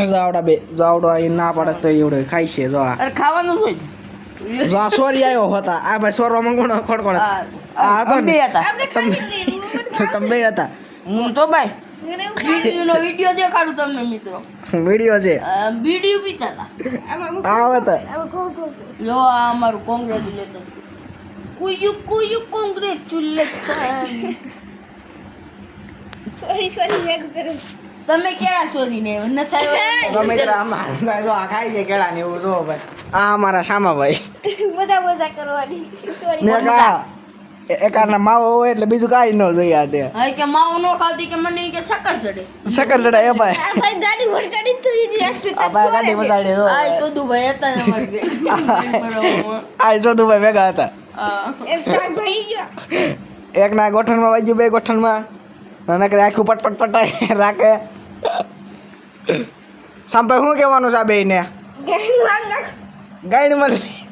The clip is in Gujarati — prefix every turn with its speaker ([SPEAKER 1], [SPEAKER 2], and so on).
[SPEAKER 1] જાવડા બે જાવડો અહીં ના પડે તો એવડે ખાઈ છે જો
[SPEAKER 2] અરે ખાવાનું હોય
[SPEAKER 1] જો આ સોરી આવ્યો હતા આ ભાઈ સોરવા મંગોનો કોણ કોણ આ હતો
[SPEAKER 2] બે
[SPEAKER 1] ને
[SPEAKER 2] હતા
[SPEAKER 1] તમે બે હતા
[SPEAKER 2] હું તો ભાઈ વિડીયો દેખાડું તમને મિત્રો
[SPEAKER 1] વિડીયો છે
[SPEAKER 2] વિડીયો પીતા હતા
[SPEAKER 1] આ હતા
[SPEAKER 2] લો આ અમારું કોંગ્રેચ્યુલેશન કુયુ કોંગ્રેચ્યુલેશન તમે કેળા સોરી ને
[SPEAKER 1] મિત્ર આમાં જો આ ખાઈ છે કેળા ને એવું જો ભાઈ આ અમારા શામાભાઈ
[SPEAKER 3] મજા કરવાની
[SPEAKER 1] ને કા એકારના માવો હોય એટલે બીજું કાંઈ ન જોઈએ આ તે
[SPEAKER 2] હા કે માવો નો ખાતી કે મને કે શક્કર ચડે
[SPEAKER 1] શક્કર ચડાય એ ભાઈ
[SPEAKER 3] આ ભાઈ ગાડી વળગાડી થઈ છે
[SPEAKER 1] આ ભાઈ ગાડી બતાડે જો
[SPEAKER 2] આ સોદુભાઈ હતા અમારી
[SPEAKER 1] આ સોદુભાઈ ભેગા હતા
[SPEAKER 3] એક ચાર ભાઈ ગયા
[SPEAKER 1] એક ના ગોઠણમાં વાગ્યું બે ગોઠણમાં નાના કરે આખું પટપટ પટાય રાખે સાંભળ શું કહેવાનું છે આ બેયને
[SPEAKER 3] ગાડી માર નાખ
[SPEAKER 1] ગાડી મળી